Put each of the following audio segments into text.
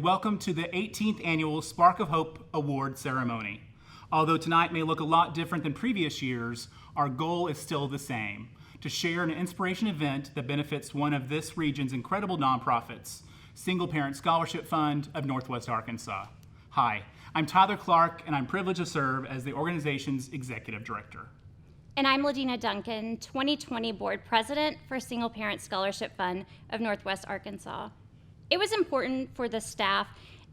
and welcome to the 18th Annual Spark of Hope Award Ceremony. Although tonight may look a lot different than previous years, our goal is still the same: to share an inspiration event that benefits one of this region's incredible nonprofits, Single Parent Scholarship Fund of Northwest Arkansas. Hi, I'm Tyler Clark, and I'm privileged to serve as the organization's Executive Director. And I'm Ladina Duncan, 2020 Board President for Single Parent Scholarship Fund of Northwest Arkansas. It was important for the staff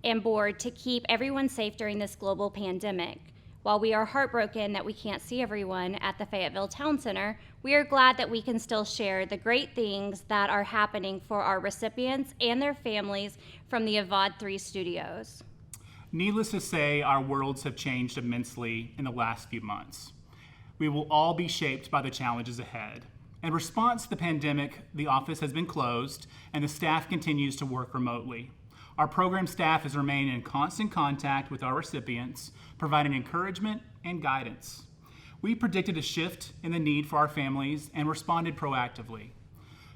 and board to keep everyone safe during this global pandemic. While we are heartbroken that we can't see everyone at the Fayetteville Town Center, we are glad that we can still share the great things that are happening for our recipients and their families from the Avad 3 studios. Needless to say, our worlds have changed immensely in the last few months. We will all be shaped by the challenges ahead. In response to the pandemic, the office has been closed and the staff continues to work remotely. Our program staff has remained in constant contact with our recipients, providing encouragement and guidance. We predicted a shift in the need for our families and responded proactively.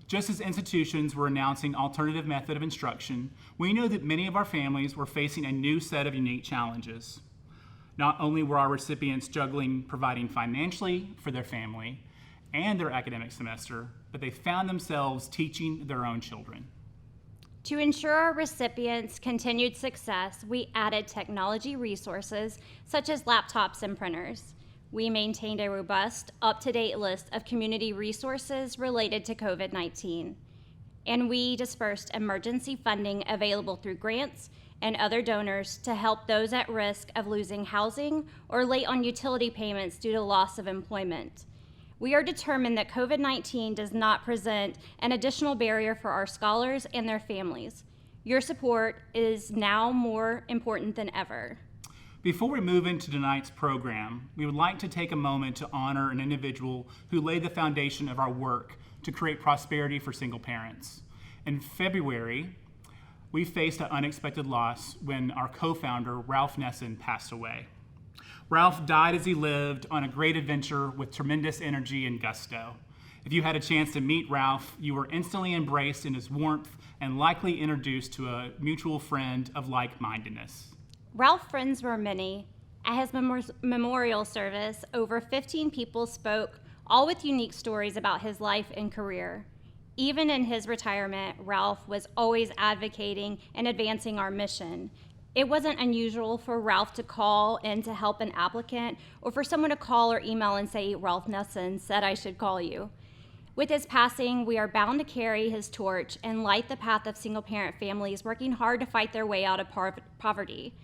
Just as institutions were announcing alternative method of instruction, we know that many of our families were facing a new set of unique challenges. Not only were our recipients juggling providing financially for their family and their academic semester, but they found themselves teaching their own children. To ensure our recipients' continued success, we added technology resources such as laptops and printers. We maintained a robust, up-to-date list of community resources related to COVID-19. And we dispersed emergency funding available through grants and other donors to help those at risk of losing housing or late on utility payments due to loss of employment. We are determined that COVID-19 does not present an additional barrier for our scholars and their families. Your support is now more important than ever. Before we move into tonight's program, we would like to take a moment to honor an individual who laid the foundation of our work to create prosperity for single parents. In February, we faced an unexpected loss when our co-founder, Ralph Nesson, passed away. Ralph died as he lived on a great adventure with tremendous energy and gusto. If you had a chance to meet Ralph, you were instantly embraced in his warmth and likely introduced to a mutual friend of like-mindedness. Ralph's friends were many. At his memorial service, over 15 people spoke, all with unique stories about his life and career. Even in his retirement, Ralph was always advocating and advancing our mission. It wasn't unusual for Ralph to call in to help an applicant or for someone to call or email and say, "Ralph Nesson said I should call you." With his passing, we are bound to carry his torch and light the path of single-parent families working hard to fight their way out of poverty.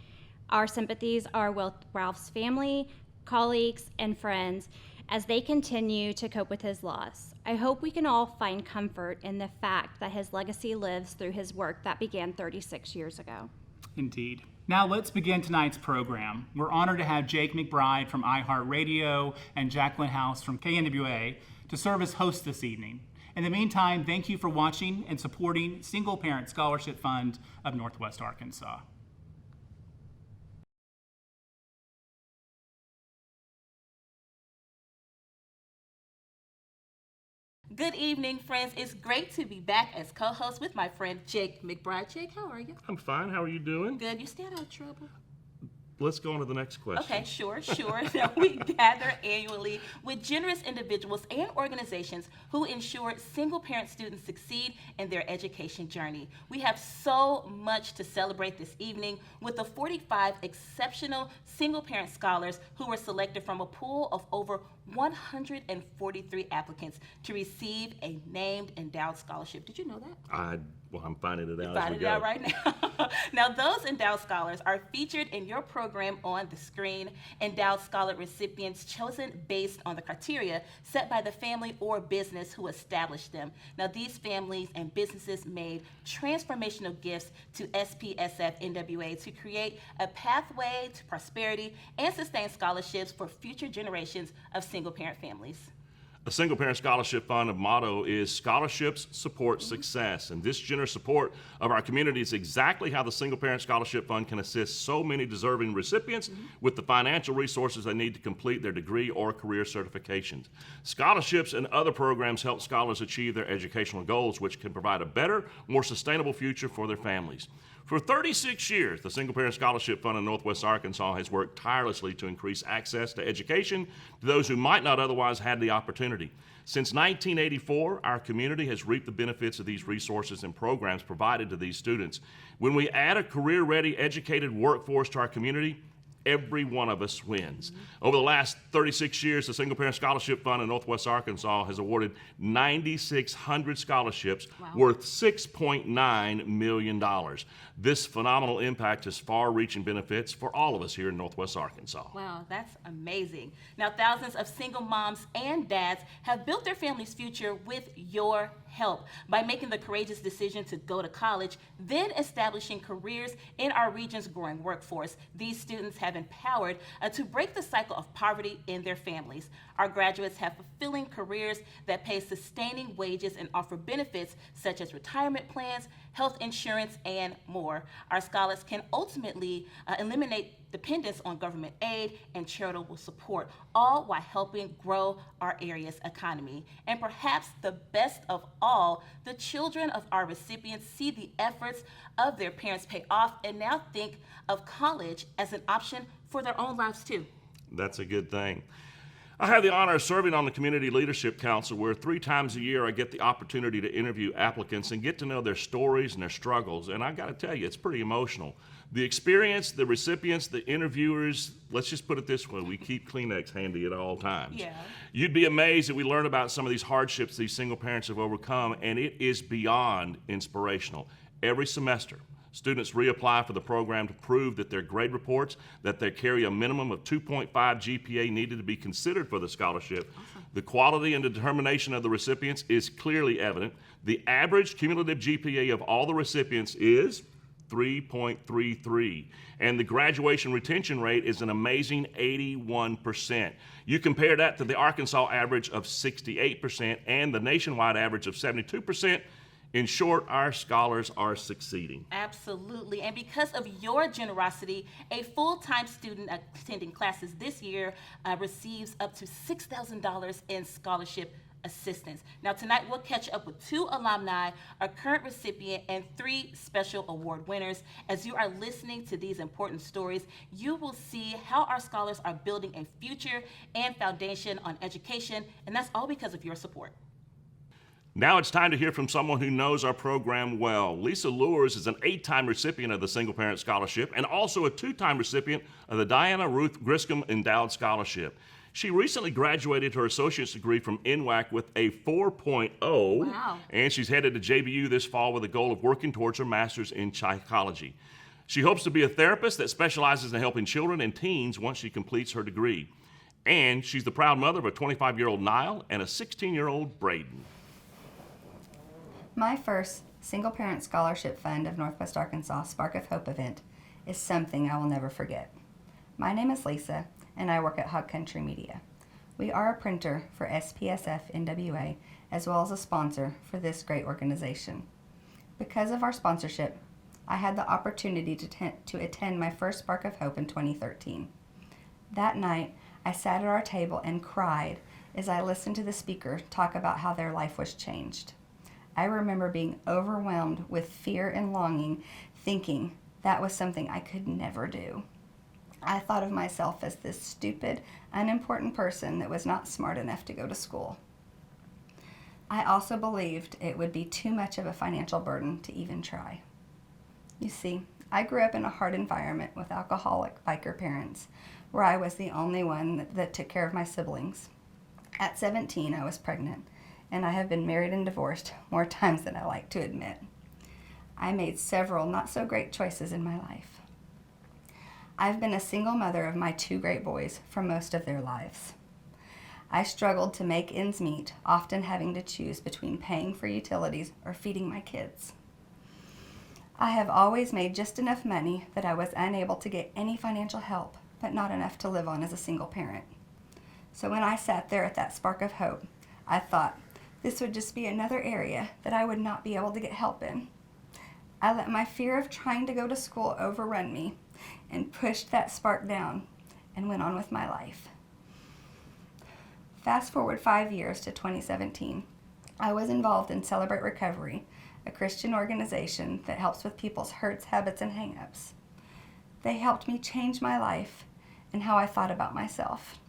Our sympathies are with Ralph's family, colleagues, and friends as they continue to cope with his loss. I hope we can all find comfort in the fact that his legacy lives through his work that began 36 years ago. Indeed. Now let's begin tonight's program. We're honored to have Jake McBride from iHeartRadio and Jacqueline House from KNWA to serve as hosts this evening. In the meantime, thank you for watching and supporting Single Parent Scholarship Fund of Northwest Arkansas. Good evening, friends. It's great to be back as co-host with my friend Jake McBride. Jake, how are you? I'm fine. How are you doing? Good. You stay out of trouble? Let's go on to the next question. Okay, sure. Now, we gather annually with generous individuals and organizations who ensure single-parent students succeed in their education journey. We have so much to celebrate this evening with the 45 exceptional single-parent scholars who were selected from a pool of over 143 applicants to receive a named endowed scholarship. Did you know that? I'm finding it out as we Finding it go. out right now. Now, those endowed scholars are featured in your program on the screen. Endowed scholar recipients chosen based on the criteria set by the family or business who established them. Now, these families and businesses made transformational gifts to SPSF NWA to create a pathway to prosperity and sustain scholarships for future generations of single-parent families. A Single Parent Scholarship Fund motto is scholarships support success. And this generous support of our community is exactly how the Single Parent Scholarship Fund can assist so many deserving recipients with the financial resources they need to complete their degree or career certifications. Scholarships and other programs help scholars achieve their educational goals, which can provide a better, more sustainable future for their families. For 36 years, the Single Parent Scholarship Fund of Northwest Arkansas has worked tirelessly to increase access to education to those who might not otherwise have the opportunity. Since 1984, our community has reaped the benefits of these resources and programs provided to these students. When we add a career-ready, educated workforce to our community, every one of us wins. Over the last 36 years, the Single Parent Scholarship Fund in Northwest Arkansas has awarded 9,600 scholarships worth $6.9 million. This phenomenal impact has far-reaching benefits for all of us here in Northwest Arkansas. Wow, that's amazing. Now, thousands of single moms and dads have built their family's future with your help by making the courageous decision to go to college, then establishing careers in our region's growing workforce. These students have empowered to break the cycle of poverty in their families. Our graduates have fulfilling careers that pay sustaining wages and offer benefits such as retirement plans, health insurance, and more. Our scholars can ultimately eliminate dependence on government aid and charitable support, all while helping grow our area's economy. And perhaps the best of all, the children of our recipients see the efforts of their parents pay off and now think of college as an option for their own lives too. That's a good thing. I have the honor of serving on the Community Leadership Council, where 3 times a year I get the opportunity to interview applicants and get to know their stories and their struggles. And I got to tell you, it's pretty emotional. The experience, the recipients, the interviewers, let's just put it this way, we keep Kleenex handy at all times. Yeah. You'd be amazed that we learn about some of these hardships these single parents have overcome, and it is beyond inspirational. Every semester, students reapply for the program to prove that their grade reports, that they carry a minimum of 2.5 GPA needed to be considered for the scholarship. Awesome. The quality and determination of the recipients is clearly evident. The average cumulative GPA of all the recipients is 3.33, and the graduation retention rate is an amazing 81%. You compare that to the Arkansas average of 68% and the nationwide average of 72%. In short, our scholars are succeeding. Absolutely. And because of your generosity, a full-time student attending classes this year receives up to $6,000 in scholarship assistance. Now, tonight we'll catch up with 2 alumni, a current recipient, and 3 special award winners. As you are listening to these important stories, you will see how our scholars are building a future and foundation on education, and that's all because of your support. Now it's time to hear from someone who knows our program well. Lisa Lures is an 8-time recipient of the Single Parent Scholarship and also a 2-time recipient of the Diana Ruth Griscom Endowed Scholarship. She recently graduated her associate's degree from NWAC with a 4.0. Wow. And she's headed to JBU this fall with a goal of working towards her master's in psychology. She hopes to be a therapist that specializes in helping children and teens once she completes her degree. And she's the proud mother of a 25-year-old Niall and a 16-year-old Braden. My first Single Parent Scholarship Fund of Northwest Arkansas Spark of Hope event is something I will never forget. My name is Lisa, and I work at Hog Country Media. We are a printer for SPSF NWA, as well as a sponsor for this great organization. Because of our sponsorship, I had the opportunity to attend my first Spark of Hope in 2013. That night, I sat at our table and cried as I listened to the speaker talk about how their life was changed. I remember being overwhelmed with fear and longing, thinking that was something I could never do. I thought of myself as this stupid, unimportant person that was not smart enough to go to school. I also believed it would be too much of a financial burden to even try. You see, I grew up in a hard environment with alcoholic biker parents, where I was the only one that took care of my siblings. At 17, I was pregnant, and I have been married and divorced more times than I like to admit. I made several not so great choices in my life. I've been a single mother of my 2 great boys for most of their lives. I struggled to make ends meet, often having to choose between paying for utilities or feeding my kids. I have always made just enough money that I was unable to get any financial help, but not enough to live on as a single parent. So when I sat there at that Spark of Hope, I thought, this would just be another area that I would not be able to get help in. I let my fear of trying to go to school overrun me and pushed that spark down and went on with my life. Fast forward 5 years to 2017. I was involved in Celebrate Recovery, a Christian organization that helps with people's hurts, habits, and hang-ups. They helped me change my life and how I thought about myself.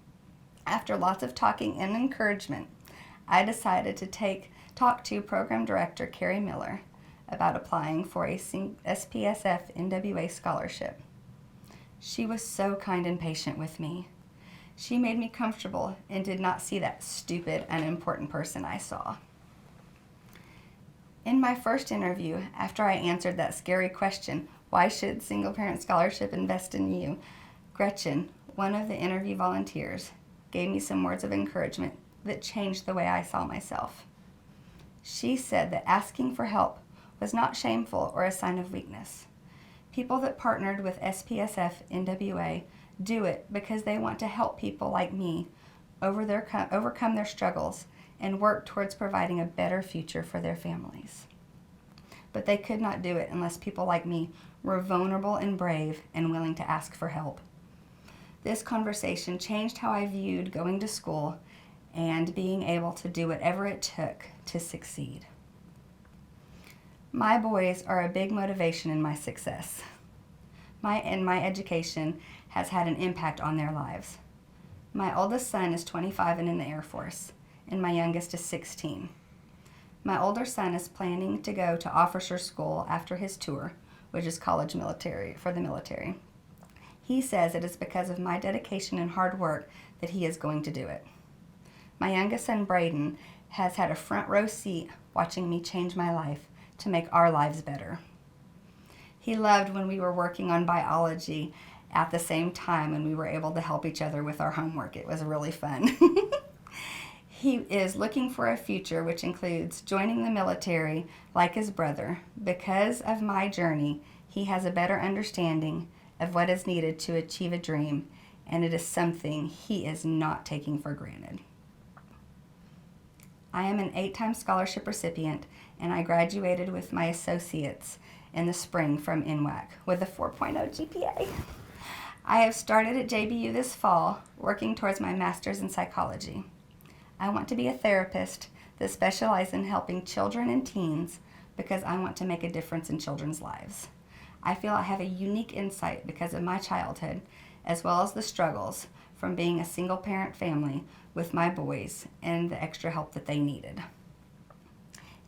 After lots of talking and encouragement, I decided to talk to Program Director Carrie Miller about applying for a SPSF NWA scholarship. She was so kind and patient with me. She made me comfortable and did not see that stupid, unimportant person I saw. In my first interview, after I answered that scary question, why should Single Parent Scholarship invest in you? Gretchen, one of the interview volunteers, gave me some words of encouragement that changed the way I saw myself. She said that asking for help was not shameful or a sign of weakness. People that partnered with SPSF NWA do it because they want to help people like me overcome their struggles and work towards providing a better future for their families. But they could not do it unless people like me were vulnerable and brave and willing to ask for help. This conversation changed how I viewed going to school and being able to do whatever it took to succeed. My boys are a big motivation in my success. My education has had an impact on their lives. My oldest son is 25 and in the Air Force, and my youngest is 16. My older son is planning to go to officer school after his tour, which is college military for the military. He says it is because of my dedication and hard work that he is going to do it. My youngest son, Braden, has had a front row seat watching me change my life to make our lives better. He loved when we were working on biology at the same time and we were able to help each other with our homework. It was really fun. He is looking for a future which includes joining the military like his brother. Because of my journey, he has a better understanding of what is needed to achieve a dream, and it is something he is not taking for granted. I am an 8-time scholarship recipient, and I graduated with my associates in the spring from NWAC with a 4.0 GPA. I have started at JBU this fall, working towards my master's in psychology. I want to be a therapist that specializes in helping children and teens because I want to make a difference in children's lives. I feel I have a unique insight because of my childhood, as well as the struggles from being a single-parent family with my boys and the extra help that they needed.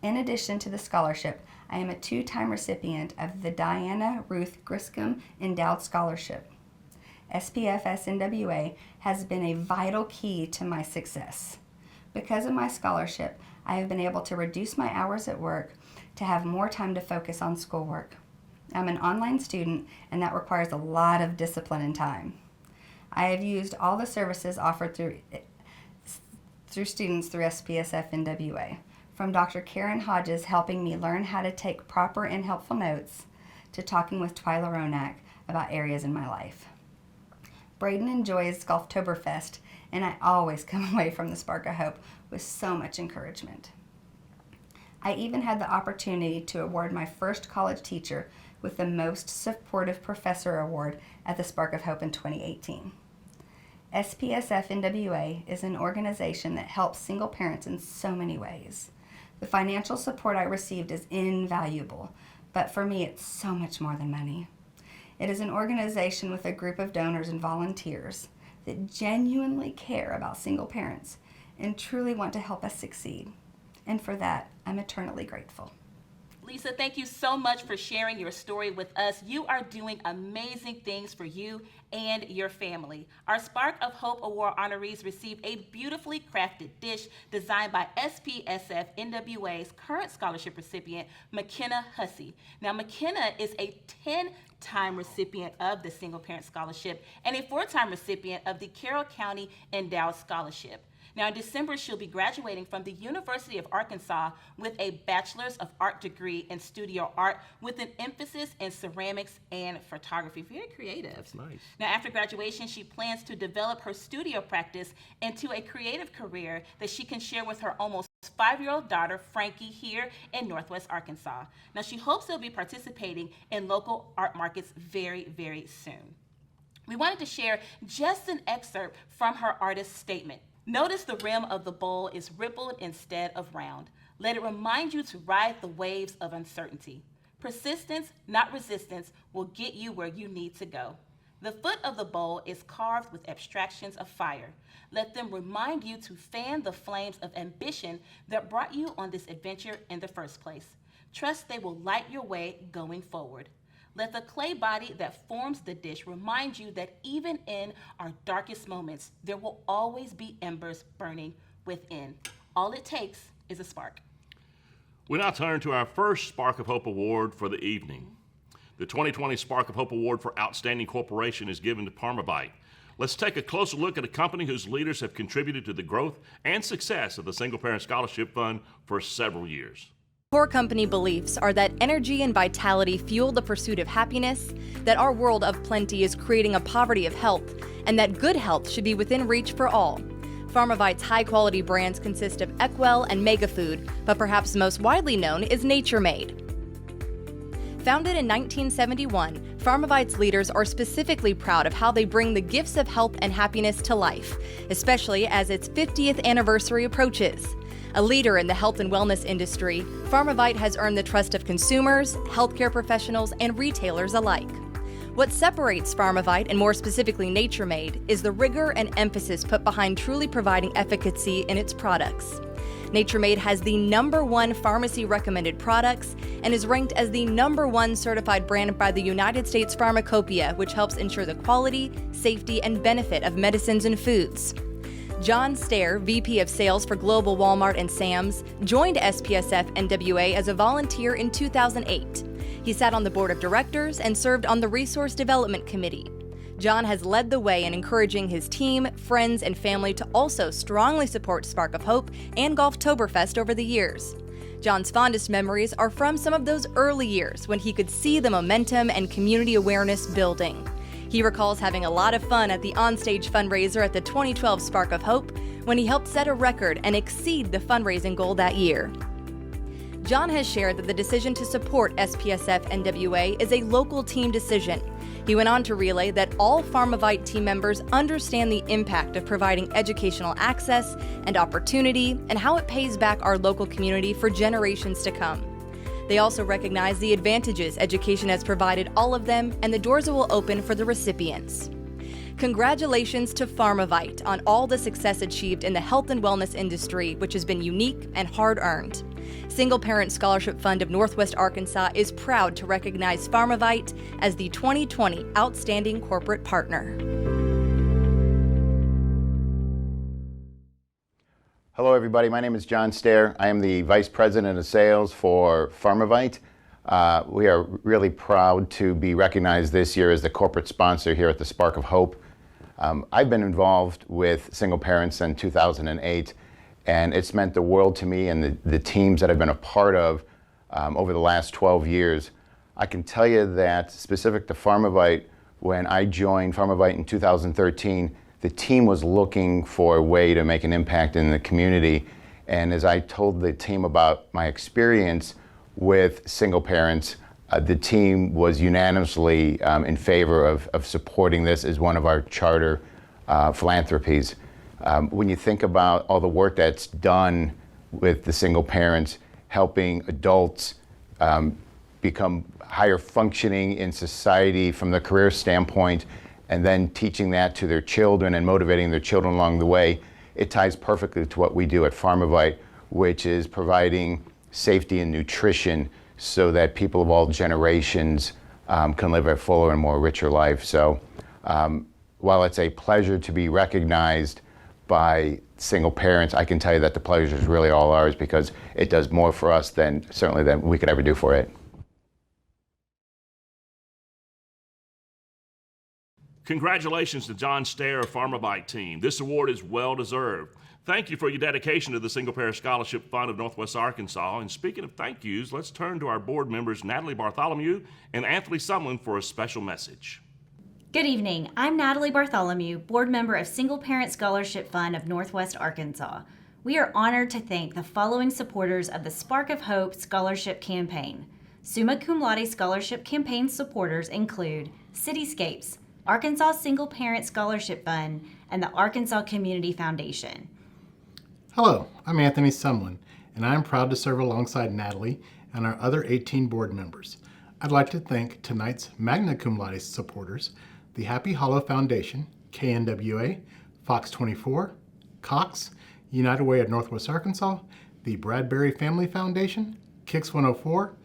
In addition to the scholarship, I am a 2-time recipient of the Diana Ruth Griscom Endowed Scholarship. SPFS NWA has been a vital key to my success. Because of my scholarship, I have been able to reduce my hours at work to have more time to focus on schoolwork. I'm an online student, and that requires a lot of discipline and time. I have used all the services offered through students through SPSF NWA, from Dr. Karen Hodges helping me learn how to take proper and helpful notes, to talking with Twyla Ronak about areas in my life. Braden enjoys Golftoberfest, and I always come away from the Spark of Hope with so much encouragement. I even had the opportunity to award my first college teacher with the Most Supportive Professor Award at the Spark of Hope in 2018. SPSF NWA is an organization that helps single parents in so many ways. The financial support I received is invaluable, but for me it's so much more than money. It is an organization with a group of donors and volunteers that genuinely care about single parents and truly want to help us succeed. And for that, I'm eternally grateful. Lisa, thank you so much for sharing your story with us. You are doing amazing things for you and your family. Our Spark of Hope Award honorees received a beautifully crafted dish designed by SPSF NWA's current scholarship recipient, McKenna Hussey. Now, McKenna is a 10-time recipient of the Single Parent Scholarship and a 4-time recipient of the Carroll County Endowed Scholarship. Now, in December, she'll be graduating from the University of Arkansas with a Bachelor's of Art degree in studio art with an emphasis in ceramics and photography. Very creative. That's nice. Now, after graduation, she plans to develop her studio practice into a creative career that she can share with her almost 5-year-old daughter, Frankie, here in Northwest Arkansas. Now, she hopes they'll be participating in local art markets very, very soon. We wanted to share just an excerpt from her artist's statement. Notice the rim of the bowl is rippled instead of round. Let it remind you to ride the waves of uncertainty. Persistence, not resistance, will get you where you need to go. The foot of the bowl is carved with abstractions of fire. Let them remind you to fan the flames of ambition that brought you on this adventure in the first place. Trust they will light your way going forward. Let the clay body that forms the dish remind you that even in our darkest moments, there will always be embers burning within. All it takes is a spark. We now turn to our first Spark of Hope Award for the evening. The 2020 Spark of Hope Award for Outstanding Corporation is given to Pharmavite. Let's take a closer look at a company whose leaders have contributed to the growth and success of the Single Parent Scholarship Fund for several years. Core company beliefs are that energy and vitality fuel the pursuit of happiness, that our world of plenty is creating a poverty of health, and that good health should be within reach for all. Pharmavite's high-quality brands consist of Equell and Megafood, but perhaps most widely known is Nature Made. Founded in 1971, Pharmavite's leaders are specifically proud of how they bring the gifts of health and happiness to life, especially as its 50th anniversary approaches. A leader in the health and wellness industry, Pharmavite has earned the trust of consumers, healthcare professionals, and retailers alike. What separates Pharmavite, and more specifically Nature Made, is the rigor and emphasis put behind truly providing efficacy in its products. Nature Made has the #1 pharmacy recommended products and is ranked as the #1 certified brand by the United States Pharmacopoeia, which helps ensure the quality, safety, and benefit of medicines and foods. John Stair, VP of Sales for Global Walmart and Sam's, joined SPSF NWA as a volunteer in 2008. He sat on the board of directors and served on the Resource Development Committee. John has led the way in encouraging his team, friends, and family to also strongly support Spark of Hope and Golftoberfest over the years. John's fondest memories are from some of those early years when he could see the momentum and community awareness building. He recalls having a lot of fun at the onstage fundraiser at the 2012 Spark of Hope when he helped set a record and exceed the fundraising goal that year. John has shared that the decision to support SPSF NWA is a local team decision. He went on to relay that all Pharmavite team members understand the impact of providing educational access and opportunity and how it pays back our local community for generations to come. They also recognize the advantages education has provided all of them and the doors it will open for the recipients. Congratulations to Pharmavite on all the success achieved in the health and wellness industry, which has been unique and hard-earned. Single Parent Scholarship Fund of Northwest Arkansas is proud to recognize Pharmavite as the 2020 Outstanding Corporate Partner. Hello everybody, my name is John Stair. I am the Vice President of Sales for Pharmavite. We are really proud to be recognized this year as the corporate sponsor here at the Spark of Hope. I've been involved with single parents since 2008, and it's meant the world to me and the teams that I've been a part of over the last 12 years. I can tell you that specific to Pharmavite, when I joined Pharmavite in 2013, the team was looking for a way to make an impact in the community. And as I told the team about my experience with single parents, the team was unanimously in favor of supporting this as one of our charter philanthropies. When you think about all the work that's done with the single parents, helping adults become higher functioning in society from the career standpoint, and then teaching that to their children and motivating their children along the way, it ties perfectly to what we do at Pharmavite, which is providing safety and nutrition so that people of all generations can live a fuller and more richer life. So while it's a pleasure to be recognized by single parents, I can tell you that the pleasure is really all ours because it does more for us than we could ever do for it. Congratulations to John Stair of Pharmavite team. This award is well deserved. Thank you for your dedication to the Single Parent Scholarship Fund of Northwest Arkansas. And speaking of thank yous, let's turn to our board members, Natalie Bartholomew and Anthony Sumlin, for a special message. Good evening. I'm Natalie Bartholomew, board member of Single Parent Scholarship Fund of Northwest Arkansas. We are honored to thank the following supporters of the Spark of Hope Scholarship Campaign. Summa Cum Laude Scholarship Campaign supporters include Cityscapes, Arkansas Single Parent Scholarship Fund, and the Arkansas Community Foundation. Hello, I'm Anthony Sumlin, and I'm proud to serve alongside Natalie and our other 18 board members. I'd like to thank tonight's magna cum laude supporters, the Happy Hollow Foundation, KNWA, Fox 24, Cox, United Way of Northwest Arkansas, the Bradbury Family Foundation, Kicks 104,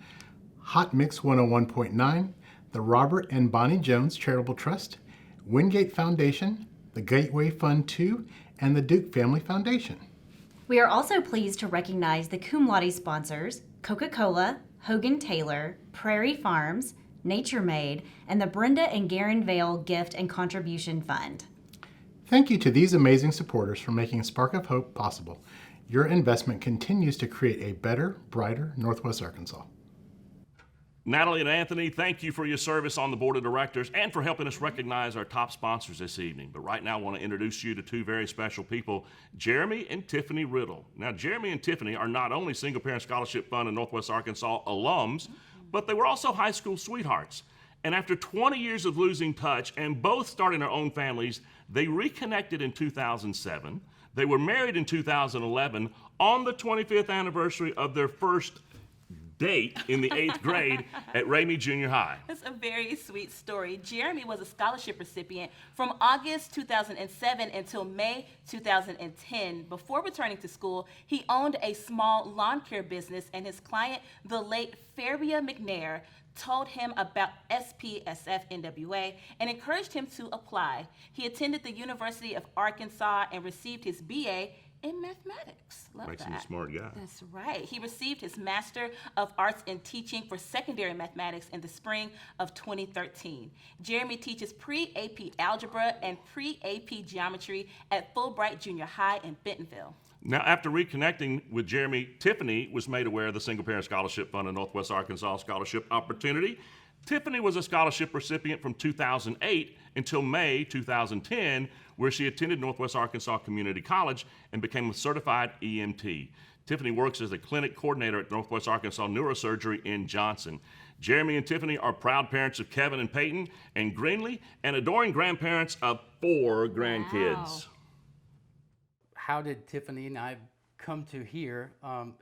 Hot Mix 101.9, the Robert and Bonnie Jones Charitable Trust, Wingate Foundation, the Gateway Fund 2, and the Duke Family Foundation. We are also pleased to recognize the cum laude sponsors, Coca-Cola, Hogan Taylor, Prairie Farms, Nature Made, and the Brenda and Garen Vale Gift and Contribution Fund. Thank you to these amazing supporters for making Spark of Hope possible. Your investment continues to create a better, brighter Northwest Arkansas. Natalie and Anthony, thank you for your service on the board of directors and for helping us recognize our top sponsors this evening. But right now I want to introduce you to two very special people, Jeremy and Tiffany Riddle. Now, Jeremy and Tiffany are not only Single Parent Scholarship Fund of Northwest Arkansas alums, but they were also high school sweethearts. And after 20 years of losing touch and both starting their own families, they reconnected in 2007. They were married in 2011 on the 25th anniversary of their first date in the 8th grade at Ramey Junior High. That's a very sweet story. Jeremy was a scholarship recipient from August 2007 until May 2010. Before returning to school, he owned a small lawn care business, and his client, the late Faria McNair, told him about SPSF NWA and encouraged him to apply. He attended the University of Arkansas and received his BA in mathematics. Love Makes that. him a smart guy. That's right. He received his Master of Arts in Teaching for Secondary Mathematics in the spring of 2013. Jeremy teaches pre-AP Algebra and pre-AP Geometry at Fulbright Junior High in Bentonville. Now, after reconnecting with Jeremy, Tiffany was made aware of the Single Parent Scholarship Fund of Northwest Arkansas Scholarship Opportunity. Tiffany was a scholarship recipient from 2008 until May 2010, where she attended Northwest Arkansas Community College and became a certified EMT. Tiffany works as a clinic coordinator at Northwest Arkansas Neurosurgery in Johnson. Jeremy and Tiffany are proud parents of Kevin and Peyton and Greenlee and adoring grandparents of 4 grandkids. Wow. How did Tiffany and I come to here?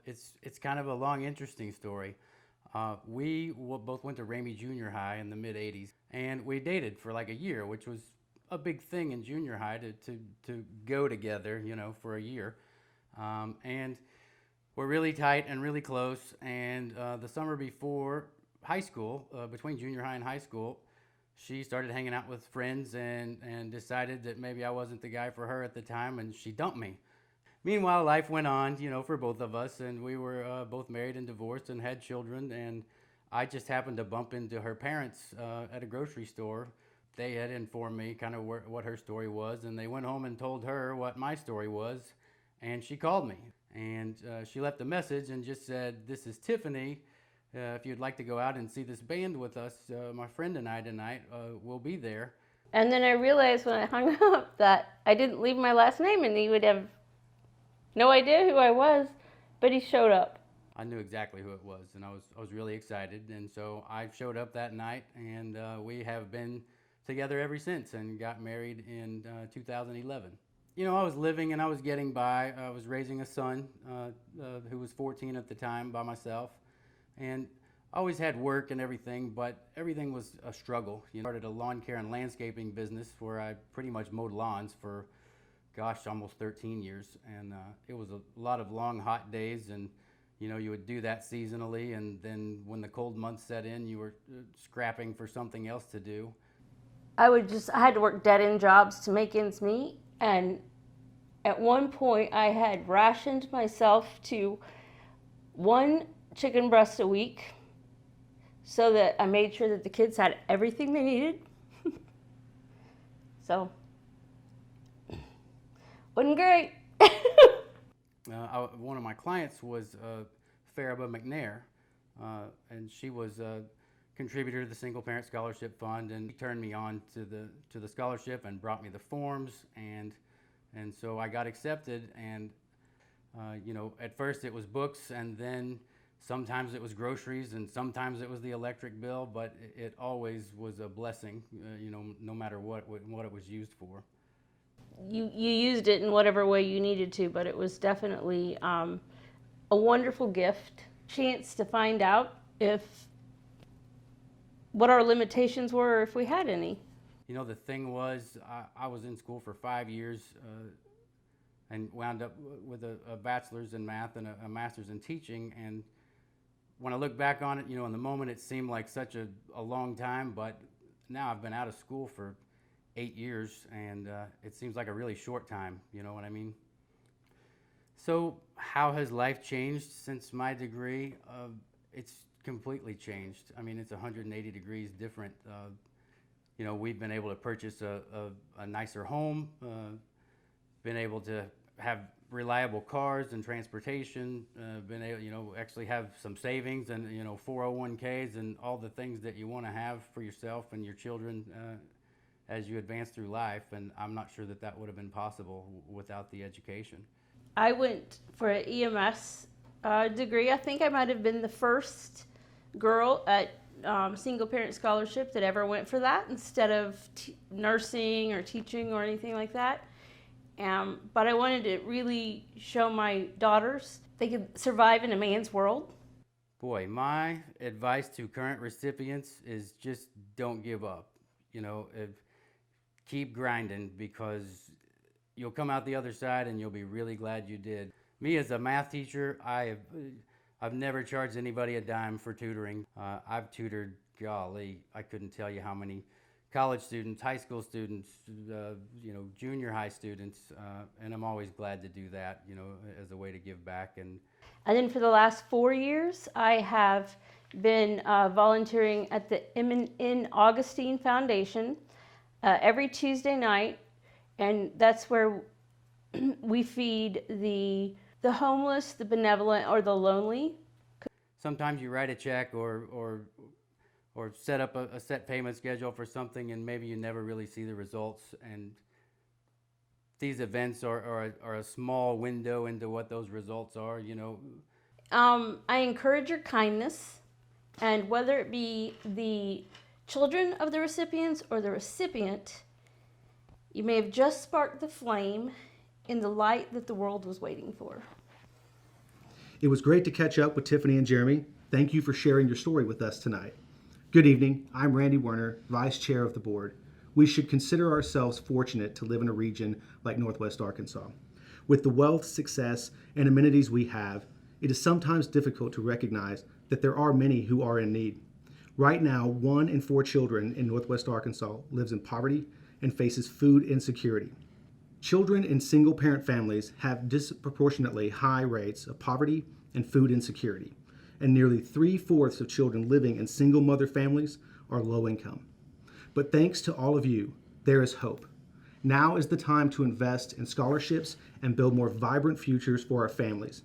It's kind of a long, interesting story. We both went to Ramey Junior High in the mid-'80s, and we dated for like a year, which was a big thing in junior high to go together, you know, for a year. And we're really tight and really close, and the summer before high school, between junior high and high school, she started hanging out with friends and decided that maybe I wasn't the guy for her at the time, and she dumped me. Meanwhile, life went on, you know, for both of us, and we were both married and divorced and had children, and I just happened to bump into her parents at a grocery store. They had informed me kind of what her story was, and they went home and told her what my story was, and she called me. And she left a message and just said, "This is Tiffany. If you'd like to go out and see this band with us, my friend and I tonight, we'll be there." And then I realized when I hung up that I didn't leave my last name and he would have no idea who I was, but he showed up. I knew exactly who it was, and I was really excited. And so I showed up that night, and we have been together ever since and got married in 2011. You know, I was living and I was getting by. I was raising a son who was 14 at the time by myself. And I always had work and everything, but everything was a struggle. You know, I started a lawn care and landscaping business where I pretty much mowed lawns for, gosh, almost 13 years. And it was a lot of long, hot days. And, you know, you would do that seasonally. And then when the cold months set in, you were scrapping for something else to do. I had to work dead-end jobs to make ends meet. And at one point, I had rationed myself to 1 chicken breast a week so that I made sure that the kids had everything they needed. So, wasn't great. One of my clients was Faraba McNair, and she was a contributor to the Single Parent Scholarship Fund, and he turned me on to the scholarship and brought me the forms, and so I got accepted. And you know, at first it was books, and then Sometimes it was groceries and sometimes it was the electric bill, but it always was a blessing, no matter what it was used for. You used it in whatever way you needed to, but it was definitely a wonderful gift. Chance to find out what our limitations were or if we had any. The thing was, I was in school for 5 years and wound up with a bachelor's in math and a master's in teaching. And when I look back on it, in the moment it seemed like such a long time, but now I've been out of school for 8 years and it seems like a really short time, you know what I mean? So how has life changed since my degree? It's completely changed. I mean, it's 180 degrees different. We've been able to purchase a nicer home, been able to have reliable cars and transportation, been able, actually have some savings and, 401ks and all the things that you want to have for yourself and your children as you advance through life. And I'm not sure that would have been possible without the education. I went for an EMS degree. I think I might have been the first girl at single parent scholarship that ever went for that instead of nursing or teaching or anything like that. But I wanted to really show my daughters they could survive in a man's world. Boy, my advice to current recipients is just don't give up. Keep grinding, because you'll come out the other side and you'll be really glad you did. Me as a math teacher, I've never charged anybody a dime for tutoring. I've tutored, golly, I couldn't tell you how many college students, high school students, junior high students, and I'm always glad to do that, as a way to give back. And then for the last 4 years, I have been volunteering at the M.N. Augustine Foundation every Tuesday night, and that's where we feed the homeless, the benevolent, or the lonely. Sometimes you write a check or set up a set payment schedule for something, and maybe you never really see the results. And these events are a small window into what those results are. I encourage your kindness, and whether it be the children of the recipients or the recipient, you may have just sparked the flame in the light that the world was waiting for. It was great to catch up with Tiffany and Jeremy. Thank you for sharing your story with us tonight. Good evening. I'm Randy Werner, Vice Chair of the Board. We should consider ourselves fortunate to live in a region like Northwest Arkansas. With the wealth, success, and amenities we have, it is sometimes difficult to recognize that there are many who are in need. Right now, 1 in 4 children in Northwest Arkansas lives in poverty and faces food insecurity. Children in single-parent families have disproportionately high rates of poverty and food insecurity, and nearly 3/4 of children living in single-mother families are low income. But thanks to all of you, there is hope. Now is the time to invest in scholarships and build more vibrant futures for our families.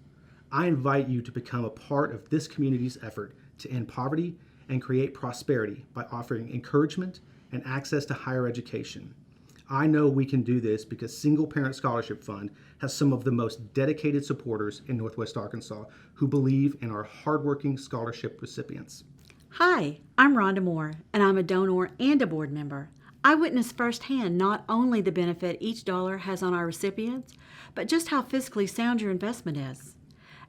I invite you to become a part of this community's effort to end poverty and create prosperity by offering encouragement and access to higher education. I know we can do this because Single Parent Scholarship Fund has some of the most dedicated supporters in Northwest Arkansas who believe in our hardworking scholarship recipients. Hi, I'm Rhonda Moore, and I'm a donor and a board member. I witnessed firsthand not only the benefit each dollar has on our recipients, but just how fiscally sound your investment is.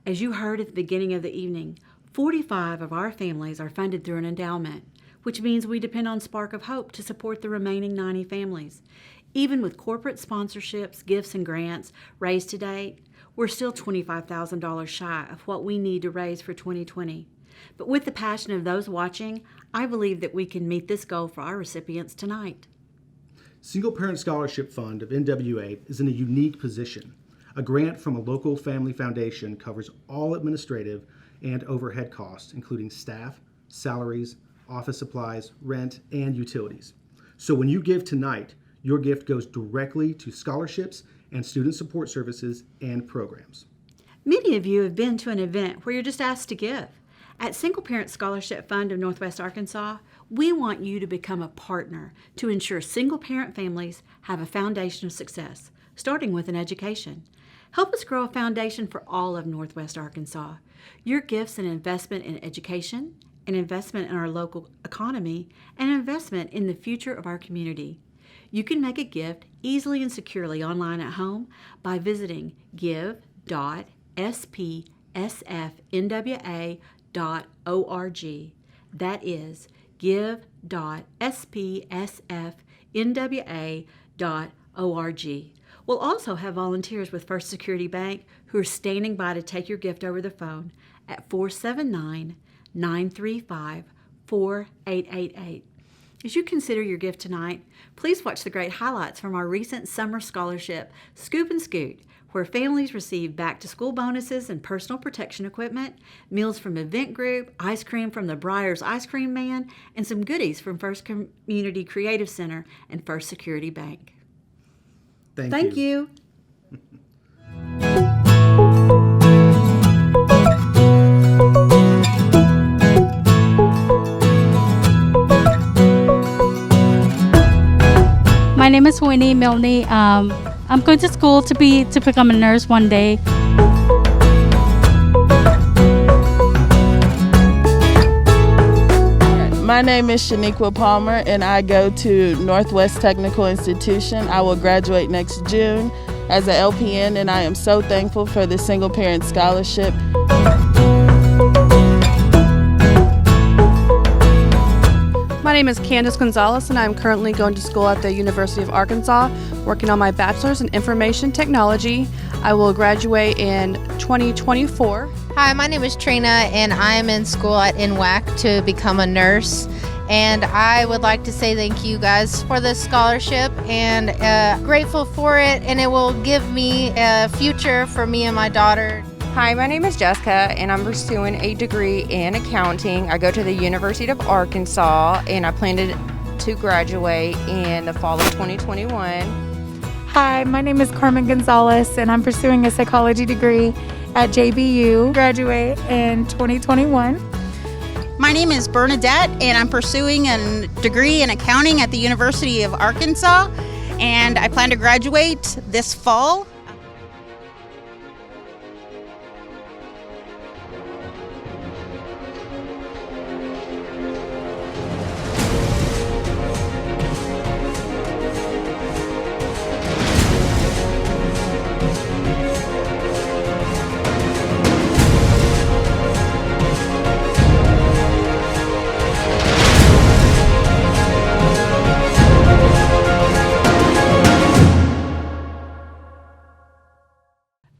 As you heard at the beginning of the evening, 45 of our families are funded through an endowment, which means we depend on Spark of Hope to support the remaining 90 families. Even with corporate sponsorships, gifts, and grants raised to date, we're still $25,000 shy of what we need to raise for 2020. But with the passion of those watching, I believe that we can meet this goal for our recipients tonight. Single Parent Scholarship Fund of NWA is in a unique position. A grant from a local family foundation covers all administrative and overhead costs, including staff, salaries, office supplies, rent, and utilities. So when you give tonight, your gift goes directly to scholarships and student support services and programs. Many of you have been to an event where you're just asked to give. At Single Parent Scholarship Fund of Northwest Arkansas, we want you to become a partner to ensure single parent families have a foundation of success, starting with an education. Help us grow a foundation for all of Northwest Arkansas. Your gifts an investment in education, an investment in our local economy, and an investment in the future of our community. You can make a gift easily and securely online at home by visiting give.spsfnwa.org. That is give.spsfnwa.org. We'll also have volunteers with First Security Bank who are standing by to take your gift over the phone at 479-935-4888. As you consider your gift tonight, please watch the great highlights from our recent summer scholarship, Scoop and Scoot, where families receive back-to-school bonuses and personal protection equipment, meals from Event Group, ice cream from the Briar's Ice Cream Man, and some goodies from First Community Creative Center and First Security Bank. Thank you. My name is Winnie Milne. I'm going to school to become a nurse one day. My name is Shaniqua Palmer, and I go to Northwest Technical Institution. I will graduate next June as an LPN, and I am so thankful for the single parent scholarship. My name is Candace Gonzalez, and I'm currently going to school at the University of Arkansas, working on my bachelor's in information technology. I will graduate in 2024. Hi, my name is Trina, and I am in school at NWAC to become a nurse. And I would like to say thank you guys for this scholarship, and grateful for it, and it will give me a future for me and my daughter. Hi, my name is Jessica, and I'm pursuing a degree in accounting. I go to the University of Arkansas, and I plan to graduate in the fall of 2021. Hi, my name is Carmen Gonzalez, and I'm pursuing a psychology degree at JBU. Graduate in 2021. My name is Bernadette, and I'm pursuing a degree in accounting at the University of Arkansas, and I plan to graduate this fall.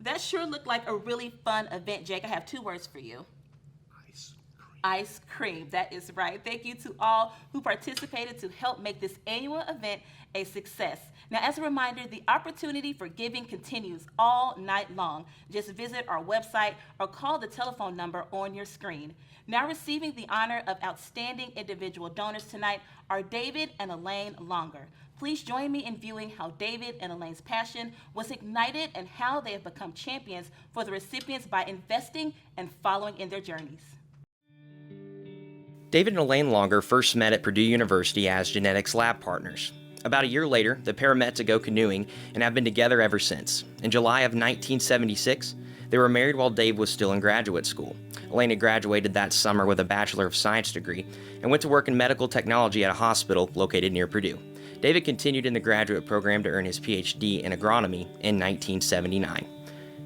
That sure looked like a really fun event, Jake. I have two words for you. Ice cream. That is right. Thank you to all who participated to help make this annual event a success. Now, as a reminder, the opportunity for giving continues all night long. Just visit our website or call the telephone number on your screen. Now receiving the honor of outstanding individual donors tonight are David and Elaine Longer. Please join me in viewing how David and Elaine's passion was ignited and how they have become champions for the recipients by investing and following in their journeys. David and Elaine Longer first met at Purdue University as genetics lab partners. About a year later, the pair met to go canoeing and have been together ever since. In July of 1976, they were married while Dave was still in graduate school. Elaine had graduated that summer with a Bachelor of Science degree and went to work in medical technology at a hospital located near Purdue. David continued in the graduate program to earn his PhD in agronomy in 1979.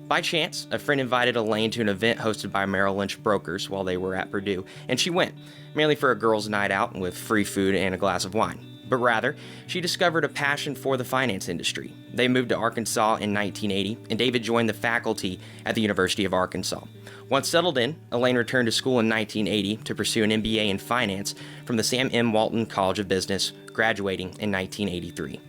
By chance, a friend invited Elaine to an event hosted by Merrill Lynch brokers while they were at Purdue, and she went, merely for a girls' night out with free food and a glass of wine. But rather, she discovered a passion for the finance industry. They moved to Arkansas in 1980, and David joined the faculty at the University of Arkansas. Once settled in, Elaine returned to school in 1980 to pursue an MBA in finance from the Sam M. Walton College of Business, graduating in 1983.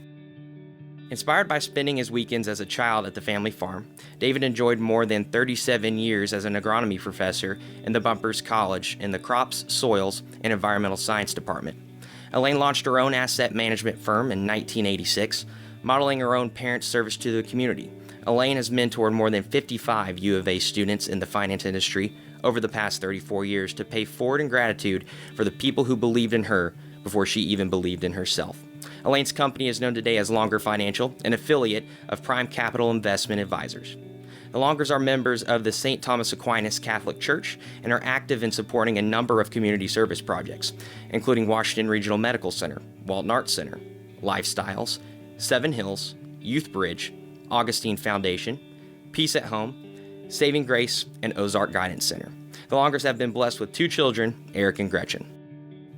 Inspired by spending his weekends as a child at the family farm, David enjoyed more than 37 years as an agronomy professor in the Bumpers College in the Crops, Soils, and Environmental Science Department. Elaine launched her own asset management firm in 1986, modeling her own parent service to the community. Elaine has mentored more than 55 U of A students in the finance industry over the past 34 years to pay forward in gratitude for the people who believed in her before she even believed in herself. Elaine's company is known today as Longer Financial, an affiliate of Prime Capital Investment Advisors. The Longers are members of the St. Thomas Aquinas Catholic Church and are active in supporting a number of community service projects, including Washington Regional Medical Center, Walton Arts Center, Lifestyles, Seven Hills, Youth Bridge, Augustine Foundation, Peace at Home, Saving Grace, and Ozark Guidance Center. The Longers have been blessed with 2 children, Eric and Gretchen.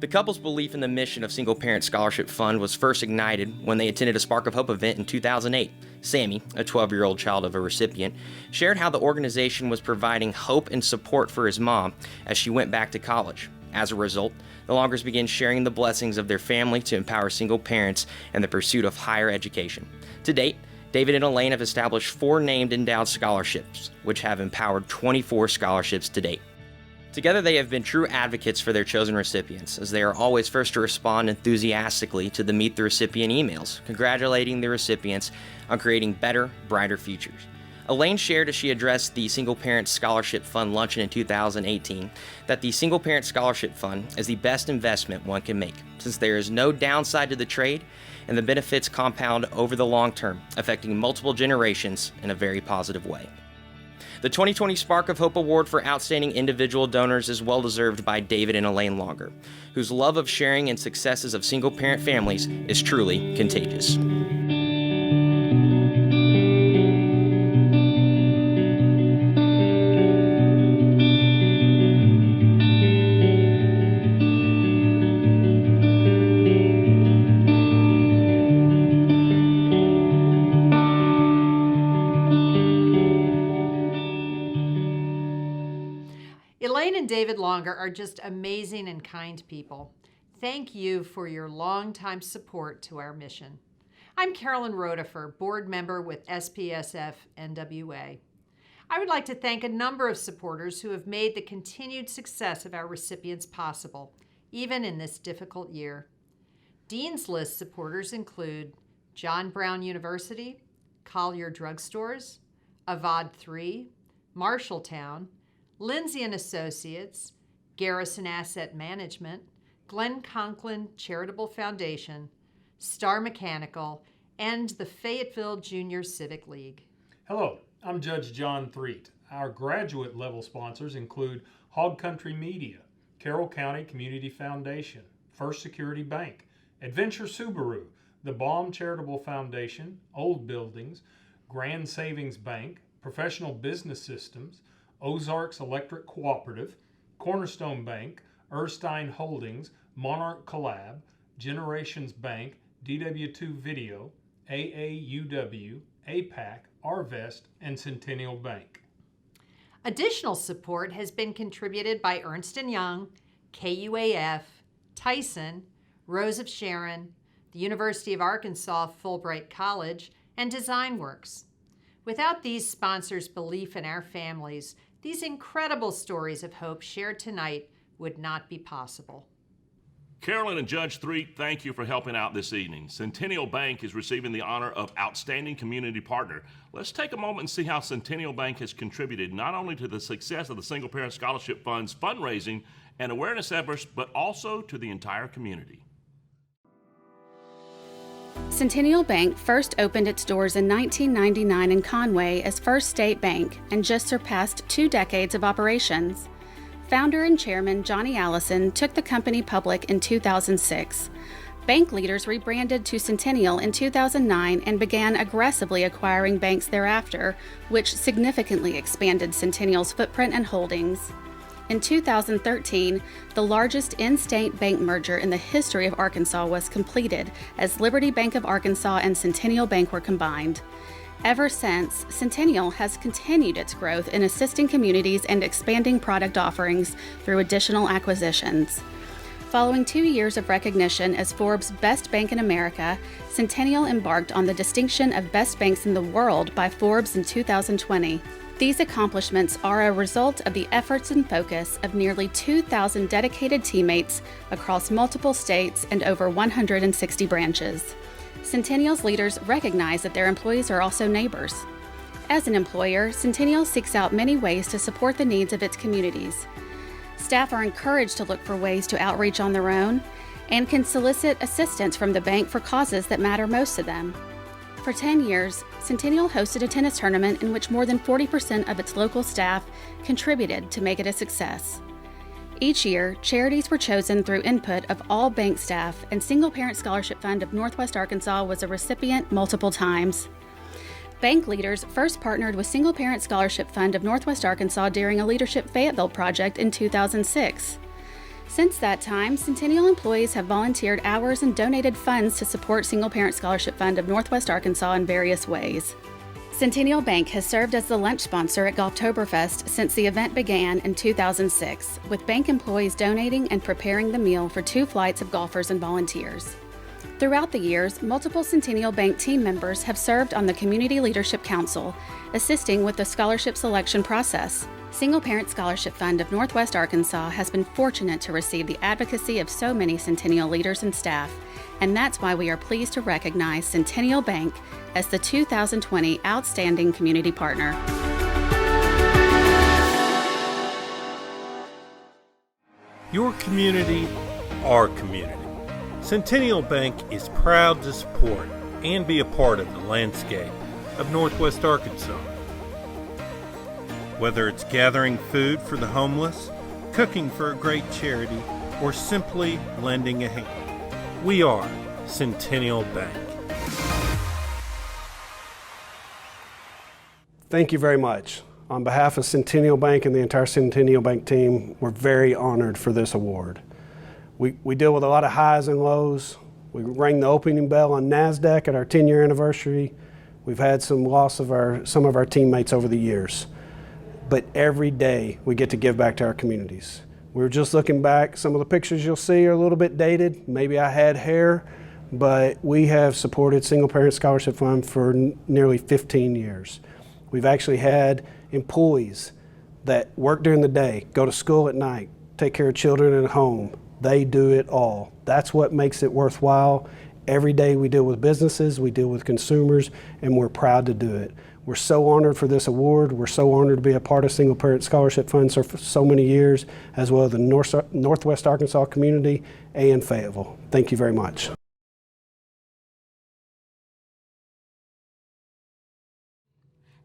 The couple's belief in the mission of Single Parent Scholarship Fund was first ignited when they attended a Spark of Hope event in 2008. Sammy, a 12-year-old child of a recipient, shared how the organization was providing hope and support for his mom as she went back to college. As a result, the Longers began sharing the blessings of their family to empower single parents in the pursuit of higher education. To date, David and Elaine have established 4 named endowed scholarships, which have empowered 24 scholarships to date. Together, they have been true advocates for their chosen recipients, as they are always first to respond enthusiastically to the Meet the Recipient emails, congratulating the recipients on creating better, brighter futures. Elaine shared as she addressed the Single Parent Scholarship Fund luncheon in 2018 that the Single Parent Scholarship Fund is the best investment one can make, since there is no downside to the trade and the benefits compound over the long term, affecting multiple generations in a very positive way. The 2020 Spark of Hope Award for Outstanding Individual Donors is well deserved by David and Elaine Longer, whose love of sharing and successes of single parent families is truly contagious. Elaine and David Longer are just amazing and kind people. Thank you for your longtime support to our mission. I'm Carolyn Rotifer, board member with SPSF NWA. I would like to thank a number of supporters who have made the continued success of our recipients possible, even in this difficult year. Dean's List supporters include John Brown University, Collier Drugstores, Avad 3, Marshalltown, Lindsay & Associates, Garrison Asset Management, Glenn Conklin Charitable Foundation, Star Mechanical, and the Fayetteville Junior Civic League. Hello, I'm Judge John Threet. Our graduate level sponsors include Hog Country Media, Carroll County Community Foundation, First Security Bank, Adventure Subaru, the Baum Charitable Foundation, Old Buildings, Grand Savings Bank, Professional Business Systems, Ozarks Electric Cooperative, Cornerstone Bank, Erstein Holdings, Monarch Collab, Generations Bank, DW2 Video, AAUW, APAC, Arvest, and Centennial Bank. Additional support has been contributed by Ernst & Young, KUAF, Tyson, Rose of Sharon, the University of Arkansas Fulbright College, and DesignWorks. Without these sponsors' belief in our families, these incredible stories of hope shared tonight would not be possible. Carolyn and Judge Threet, thank you for helping out this evening. Centennial Bank is receiving the honor of Outstanding Community Partner. Let's take a moment and see how Centennial Bank has contributed not only to the success of the Single Parent Scholarship Fund's fundraising and awareness efforts, but also to the entire community. Centennial Bank first opened its doors in 1999 in Conway as First State Bank and just surpassed 2 decades of operations. Founder and chairman Johnny Allison took the company public in 2006. Bank leaders rebranded to Centennial in 2009 and began aggressively acquiring banks thereafter, which significantly expanded Centennial's footprint and holdings. In 2013, the largest in-state bank merger in the history of Arkansas was completed as Liberty Bank of Arkansas and Centennial Bank were combined. Ever since, Centennial has continued its growth in assisting communities and expanding product offerings through additional acquisitions. Following 2 years of recognition as Forbes' Best Bank in America, Centennial embarked on the distinction of Best Banks in the World by Forbes in 2020. These accomplishments are a result of the efforts and focus of nearly 2,000 dedicated teammates across multiple states and over 160 branches. Centennial's leaders recognize that their employees are also neighbors. As an employer, Centennial seeks out many ways to support the needs of its communities. Staff are encouraged to look for ways to outreach on their own and can solicit assistance from the bank for causes that matter most to them. For 10 years, Centennial hosted a tennis tournament in which more than 40% of its local staff contributed to make it a success. Each year, charities were chosen through input of all bank staff, and Single Parent Scholarship Fund of Northwest Arkansas was a recipient multiple times. Bank leaders first partnered with Single Parent Scholarship Fund of Northwest Arkansas during a Leadership Fayetteville project in 2006. Since that time, Centennial employees have volunteered hours and donated funds to support Single Parent Scholarship Fund of Northwest Arkansas in various ways. Centennial Bank has served as the lunch sponsor at Golftoberfest since the event began in 2006, with bank employees donating and preparing the meal for 2 flights of golfers and volunteers. Throughout the years, multiple Centennial Bank team members have served on the Community Leadership Council, assisting with the scholarship selection process. Single Parent Scholarship Fund of Northwest Arkansas has been fortunate to receive the advocacy of so many Centennial leaders and staff, and that's why we are pleased to recognize Centennial Bank as the 2020 Outstanding Community Partner. Your community, our community. Centennial Bank is proud to support and be a part of the landscape of Northwest Arkansas. Whether it's gathering food for the homeless, cooking for a great charity, or simply lending a hand, we are Centennial Bank. Thank you very much. On behalf of Centennial Bank and the entire Centennial Bank team, we're very honored for this award. We deal with a lot of highs and lows. We rang the opening bell on NASDAQ at our 10-year anniversary. We've had some loss of some of our teammates over the years. But every day we get to give back to our communities. We were just looking back. Some of the pictures you'll see are a little bit dated. Maybe I had hair, but we have supported Single Parent Scholarship Fund for nearly 15 years. We've actually had employees that work during the day, go to school at night, take care of children at home. They do it all. That's what makes it worthwhile. Every day we deal with businesses, we deal with consumers, and we're proud to do it. We're so honored for this award. We're so honored to be a part of Single Parent Scholarship Fund for so many years, as well as the Northwest Arkansas community and Fayetteville. Thank you very much.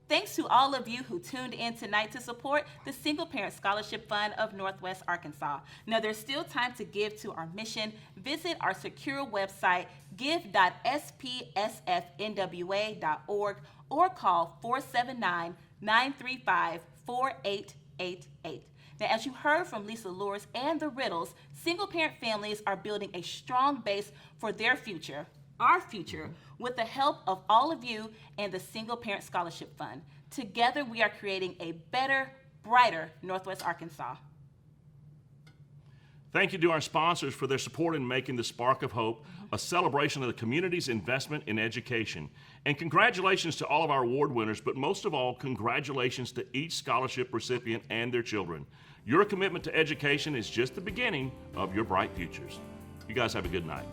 Thanks to all of you who tuned in tonight to support the Single Parent Scholarship Fund of Northwest Arkansas. Now, there's still time to give to our mission. Visit our secure website, give.spsfnwa.org, or call 479-935-4888. Now, as you heard from Lisa Lures and the Riddles, single-parent families are building a strong base for their future, our future, with the help of all of you and the Single Parent Scholarship Fund. Together, we are creating a better, brighter Northwest Arkansas. Thank you to our sponsors for their support in making the Spark of Hope a celebration of the community's investment in education. And congratulations to all of our award winners, but most of all, congratulations to each scholarship recipient and their children. Your commitment to education is just the beginning of your bright futures. You guys have a good night.